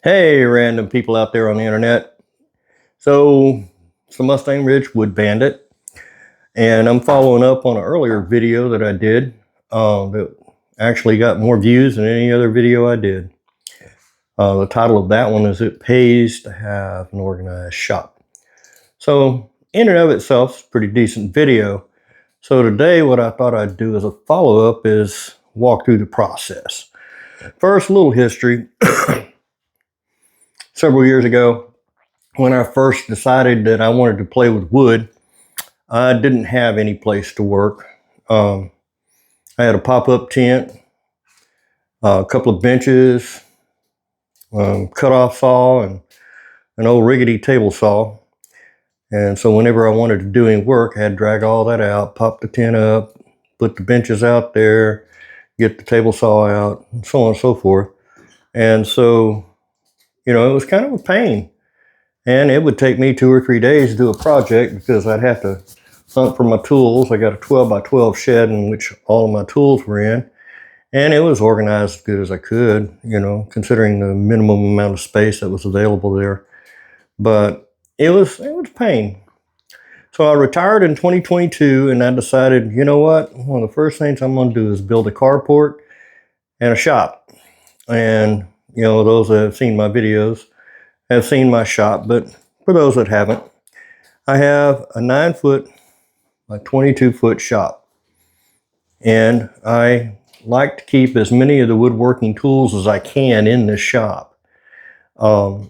Hey, random people out there on the internet. So, it's the Mustang Ridge Wood Bandit, and I'm following up on an earlier video that I did that actually got more views than any other video I did. The title of that one is It Pays to Have an Organized Shop. So, in and of itself, it's a pretty decent video. So today what I thought I'd do as a follow-up is walk through the process. First, a little history. Several years ago, when I first decided that I wanted to play with wood, I didn't have any place to work. I had a pop-up tent, a couple of benches, cut-off saw, and an old rickety table saw. And so whenever I wanted to do any work, I had to drag all that out, pop the tent up, put the benches out there, get the table saw out, and so on and so forth. And so, it was kind of a pain. And it would take me 2 or 3 days to do a project because I'd have to hunt for my tools. I got a 12 by 12 shed in which all of my tools were in. And it was organized as good as I could, considering the minimum amount of space that was available there. But it was pain. So I retired in 2022 and I decided, you know what? One of the first things I'm going to do is build a carport and a shop. And, those that have seen my videos have seen my shop, but for those that haven't, I have a 9-foot by 22-foot shop. And I like to keep as many of the woodworking tools as I can in this shop. You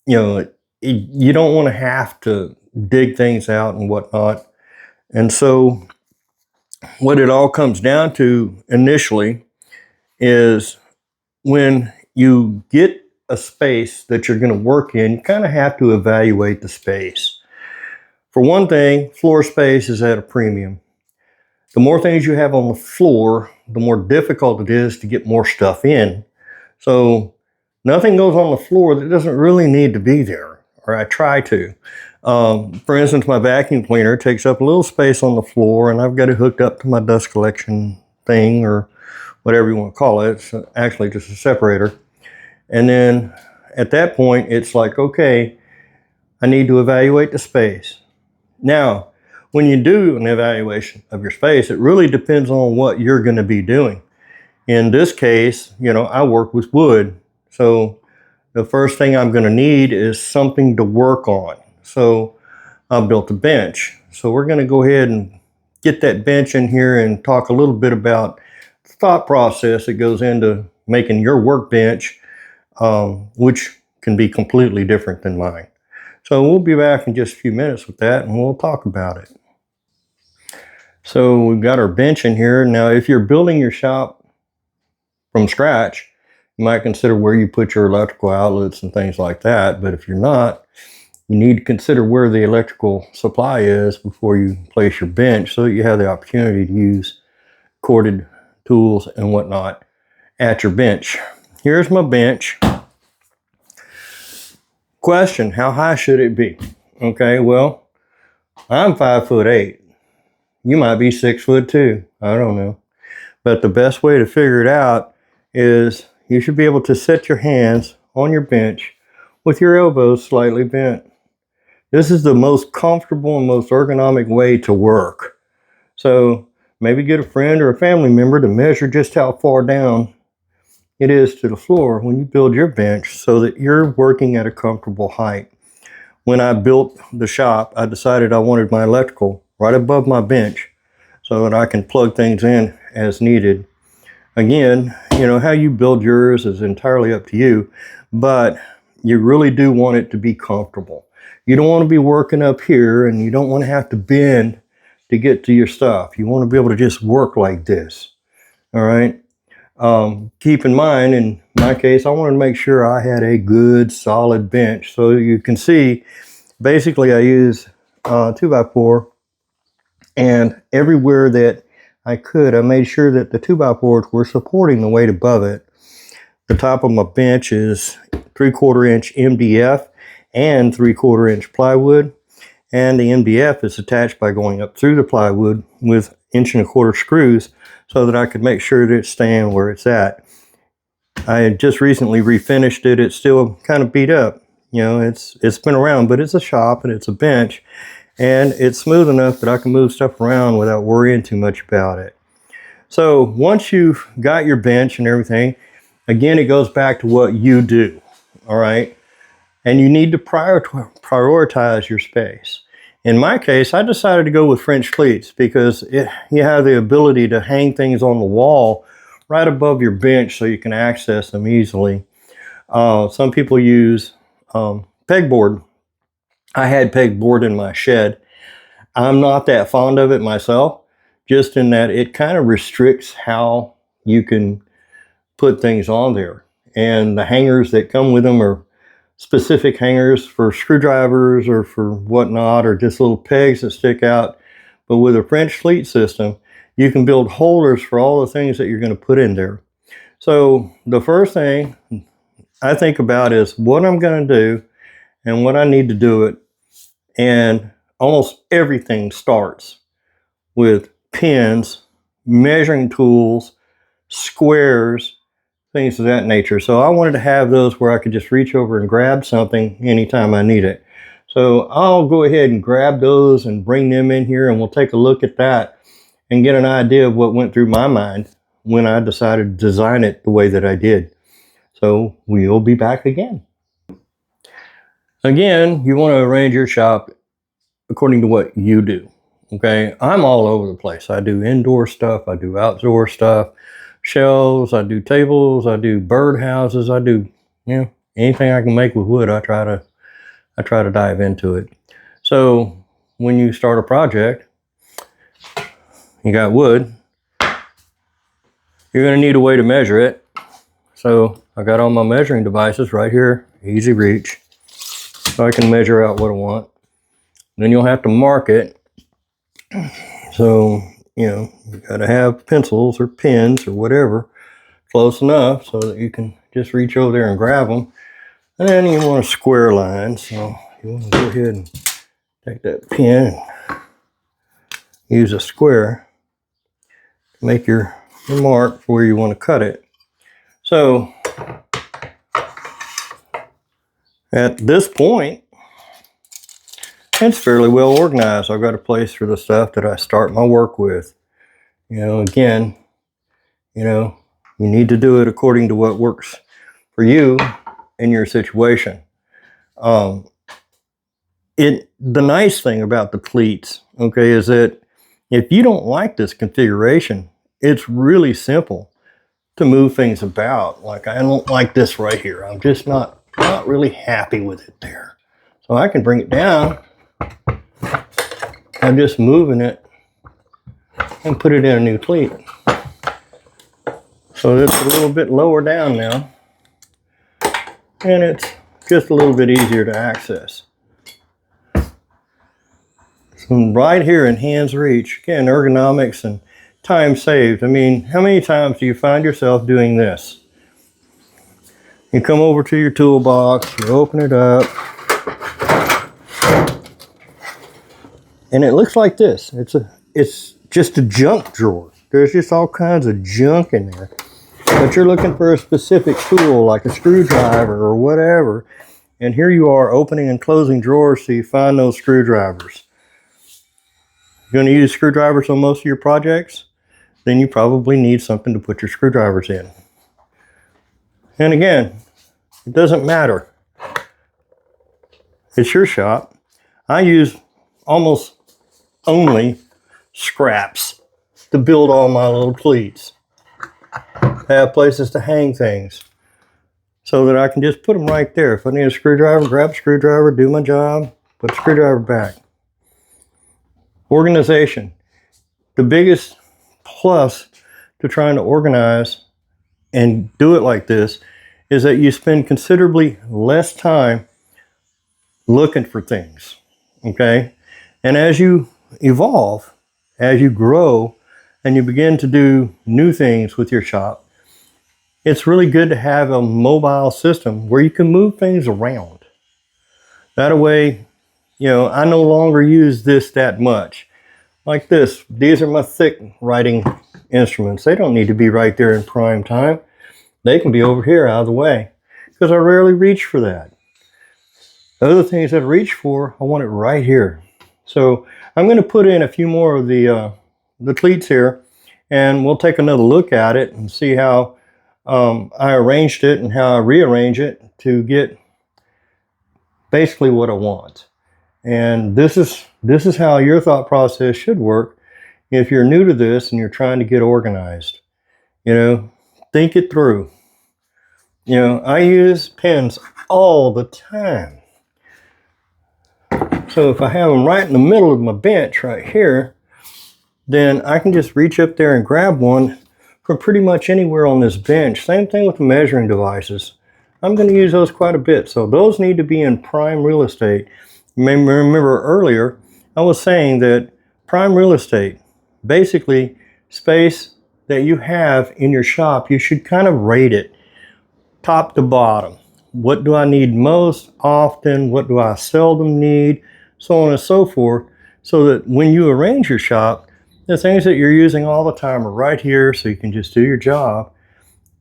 don't want to have to dig things out and whatnot. And so what it all comes down to initially is when you get a space that you're going to work in, you kind of have to evaluate the space. For one thing, floor space is at a premium. The more things you have on the floor, the more difficult it is to get more stuff in. So nothing goes on the floor that doesn't really need to be there, or I try to. For instance, my vacuum cleaner takes up a little space on the floor, and I've got it hooked up to my dust collection thing, or whatever you want to call it. It's actually just a separator. And then at that point, it's like, okay, I need to evaluate the space. Now, when you do an evaluation of your space, it really depends on what you're going to be doing. In this case, I work with wood. So the first thing I'm going to need is something to work on. So I built a bench. So we're going to go ahead and get that bench in here and talk a little bit about the thought process that goes into making your workbench, which can be completely different than mine. So we'll be back in just a few minutes with that and we'll talk about it. So we've got our bench in here. Now, if you're building your shop from scratch, you might consider where you put your electrical outlets and things like that. But if you're not, you need to consider where the electrical supply is before you place your bench so that you have the opportunity to use corded tools and whatnot at your bench. Here's my bench. Question, how high should it be? Okay, well, I'm 5'8". You might be 6'2". I don't know. But the best way to figure it out is you should be able to set your hands on your bench with your elbows slightly bent. This is the most comfortable and most ergonomic way to work. So maybe get a friend or a family member to measure just how far down it is to the floor when you build your bench so that you're working at a comfortable height. When I built the shop, I decided I wanted my electrical right above my bench so that I can plug things in as needed. Again, how you build yours is entirely up to you, but you really do want it to be comfortable. You don't want to be working up here and you don't want to have to bend to get to your stuff. You want to be able to just work like this. All right. Keep in mind, in my case, I wanted to make sure I had a good solid bench. So you can see, basically I use 2x4, and everywhere that I could, I made sure that the 2x4s were supporting the weight above it. The top of my bench is 3/4 inch MDF and 3/4 inch plywood. And the MDF is attached by going up through the plywood with 1 1/4 screws so that I could make sure that it's staying where it's at. I had just recently refinished it. It's still kind of beat up. You know, it's been around, but it's a shop and it's a bench, and it's smooth enough that I can move stuff around without worrying too much about it. So once you've got your bench and everything, again, it goes back to what you do, all right? And you need to prioritize your space. In my case, I decided to go with French pleats because you have the ability to hang things on the wall right above your bench so you can access them easily. Some people use pegboard. I had pegboard in my shed. I'm not that fond of it myself, just in that it kind of restricts how you can put things on there. And the hangers that come with them are specific hangers for screwdrivers or for whatnot, or just little pegs that stick out. But with a French pleat system, you can build holders for all the things that you're going to put in there. So the first thing I think about is what I'm going to do and what I need to do it. And almost everything starts with pins, measuring tools, squares, things of that nature. So I wanted to have those where I could just reach over and grab something anytime I need it. So I'll go ahead and grab those and bring them in here, and we'll take a look at that and get an idea of what went through my mind when I decided to design it the way that I did. So we'll be back again. Again, you want to arrange your shop according to what you do. Okay, I'm all over the place. I do indoor stuff, I do outdoor stuff, shelves, I do tables, I do bird houses, I do, you know, anything I can make with wood. I try to dive into it. So when you start a project, you got wood, you're going to need a way to measure it. So I got all my measuring devices right here, easy reach, so I can measure out what I want. Then you'll have to mark it. So, you know, you got to have pencils or pens or whatever close enough so that you can just reach over there and grab them. And then you want a square line. So you want to go ahead and take that pen and use a square to make your mark for where you want to cut it. So at this point, it's fairly well organized. I've got a place for the stuff that I start my work with. You know, again, you know, you need to do it according to what works for you in your situation. The nice thing about the pleats, okay, is that if you don't like this configuration, it's really simple to move things about. Like I don't like this right here. I'm just not really happy with it there. So I can bring it down. I'm just moving it and put it in a new pleat. So it's a little bit lower down now, and it's just a little bit easier to access. So right here in hand's reach, again, ergonomics and time saved. I mean, how many times do you find yourself doing this? You come over to your toolbox, you open it up, and it looks like this. It's just a junk drawer. There's just all kinds of junk in there. But you're looking for a specific tool, like a screwdriver or whatever. And here you are opening and closing drawers so you find those screwdrivers. You're going to use screwdrivers on most of your projects? Then you probably need something to put your screwdrivers in. And again, it doesn't matter. It's your shop. I use almost only scraps to build all my little pleats. I have places to hang things so that I can just put them right there. If I need a screwdriver, grab a screwdriver, do my job, put the screwdriver back. Organization. The biggest plus to trying to organize and do it like this is that you spend considerably less time looking for things, okay? And as you evolve, as you grow, and you begin to do new things with your shop, it's really good to have a mobile system where you can move things around. That way, you know, I no longer use this that much. Like this, these are my thick writing instruments. They don't need to be right there in prime time. They can be over here out of the way because I rarely reach for that. Other things that I reach for, I want it right here. So I'm going to put in a few more of the cleats here, and we'll take another look at it and see how I arranged it and how I rearrange it to get basically what I want. And this is how your thought process should work if you're new to this and you're trying to get organized. You know, think it through. You know, I use pens all the time. So if I have them right in the middle of my bench right here, then I can just reach up there and grab one from pretty much anywhere on this bench. Same thing with the measuring devices. I'm going to use those quite a bit. So those need to be in prime real estate. You may remember earlier, I was saying that prime real estate, basically space that you have in your shop, you should kind of rate it top to bottom. What do I need most often? What do I seldom need? So on and so forth, so that when you arrange your shop, the things that you're using all the time are right here, so you can just do your job.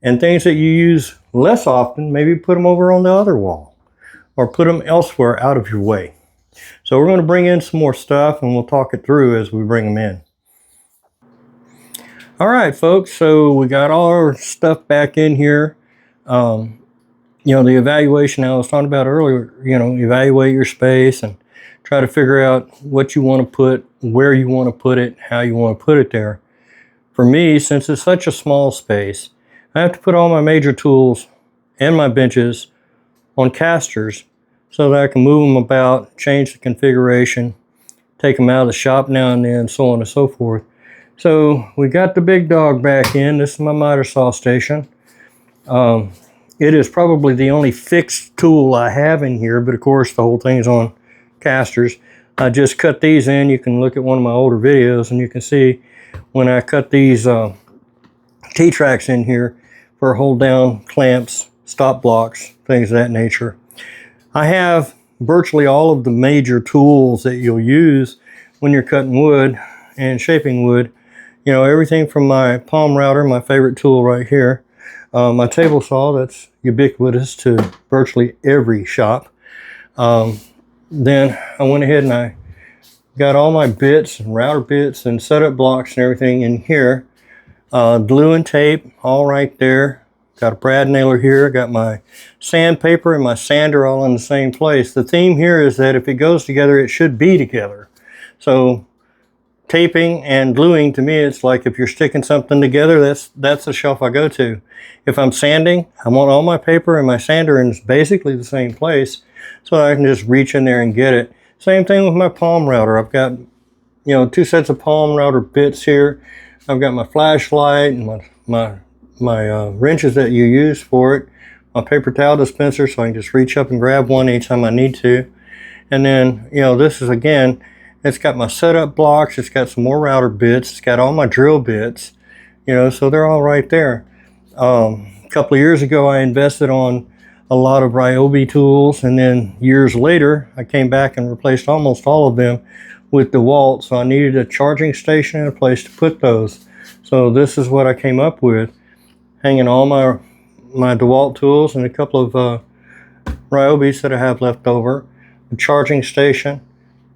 And things that you use less often, maybe put them over on the other wall or put them elsewhere out of your way. So we're going to bring in some more stuff and we'll talk it through as we bring them in. All right, folks, so we got all our stuff back in here. You know, the evaluation I was talking about earlier, you know, evaluate your space and try to figure out what you want to put, where you want to put it, how you want to put it there. For me, since it's such a small space, I have to put all my major tools and my benches on casters so that I can move them about, change the configuration, take them out of the shop now and then, so on and so forth. So we got the big dog back in. This is my miter saw station. It is probably the only fixed tool I have in here, but of course the whole thing is on casters. I just cut these in. You can look at one of my older videos and you can see when I cut these T-tracks in here for hold down clamps, stop blocks, things of that nature. I have virtually all of the major tools that you'll use when you're cutting wood and shaping wood. You know, everything from my palm router, my favorite tool right here, my table saw, that's ubiquitous to virtually every shop. Then I went ahead and I got all my bits and router bits and setup blocks and everything in here. Glue and tape all right there. Got a brad nailer here. Got my sandpaper and my sander all in the same place. The theme here is that if it goes together, it should be together. So taping and gluing, to me, it's like if you're sticking something together, that's the shelf I go to. If I'm sanding, I want all my paper and my sander in basically the same place so I can just reach in there and get it. Same thing with my palm router. I've got, you know, 2 sets of palm router bits here. I've got my flashlight and my wrenches that you use for it. My paper towel dispenser, so I can just reach up and grab one anytime I need to. And then, you know, this is, again, it's got my setup blocks. It's got some more router bits. It's got all my drill bits, you know, so they're all right there. A couple of years ago, I invested on a lot of Ryobi tools, and then years later, I came back and replaced almost all of them with DeWalt. So I needed a charging station and a place to put those. So this is what I came up with, hanging all my DeWalt tools and a couple of Ryobis that I have left over, a charging station,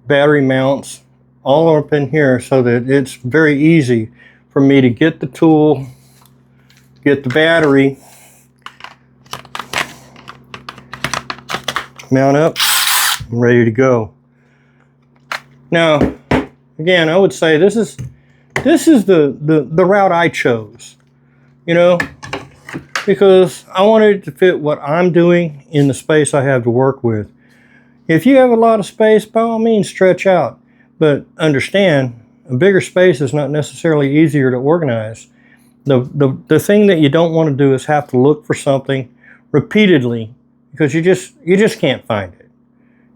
battery mounts, all up in here, so that it's very easy for me to get the tool, get the battery, mount up, I'm ready to go. Now, again, I would say this is the route I chose, you know, because I wanted it to fit what I'm doing in the space I have to work with. If you have a lot of space, by all means, stretch out. But understand, a bigger space is not necessarily easier to organize. The thing that you don't want to do is have to look for something repeatedly because you just can't find it.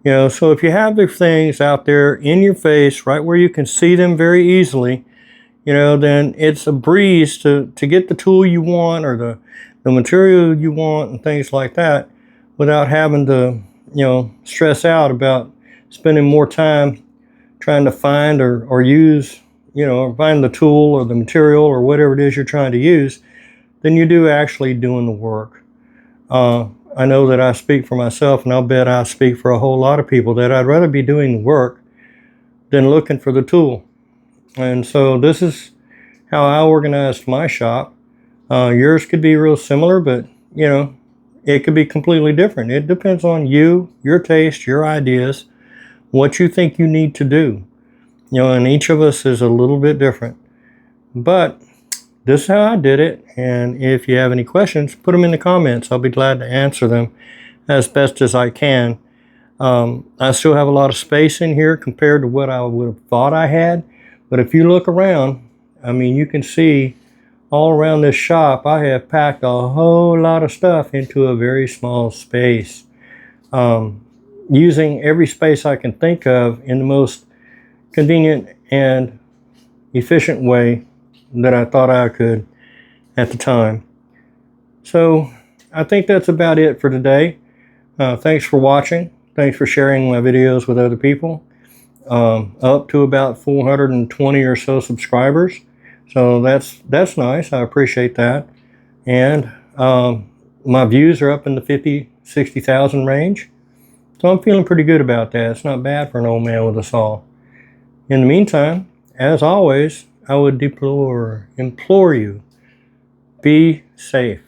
You know, so if you have the things out there in your face, right where you can see them very easily, you know, then it's a breeze to get the tool you want or the material you want and things like that without having to, you know, stress out about spending more time trying to find or use, you know, or find the tool or the material or whatever it is you're trying to use than you do actually doing the work. I know that I speak for myself, and I'll bet I speak for a whole lot of people, that I'd rather be doing the work than looking for the tool. And so this is how I organized my shop. Yours could be real similar, but you know, it could be completely different. It depends on you, your taste, your ideas, what you think you need to do. You know, and each of us is a little bit different. But this is how I did it. And if you have any questions, put them in the comments. I'll be glad to answer them as best as I can. I still have a lot of space in here compared to what I would have thought I had. But if you look around, I mean, you can see all around this shop, I have packed a whole lot of stuff into a very small space. Using every space I can think of in the most convenient and efficient way that I thought I could at the time. So I think that's about it for today. Thanks for watching. Thanks for sharing my videos with other people. Up to about 420 or so subscribers. So that's nice. I appreciate that. And my views are up in the 50, 60,000 range. So I'm feeling pretty good about that. It's not bad for an old man with a saw. In the meantime, as always, I would implore you, be safe.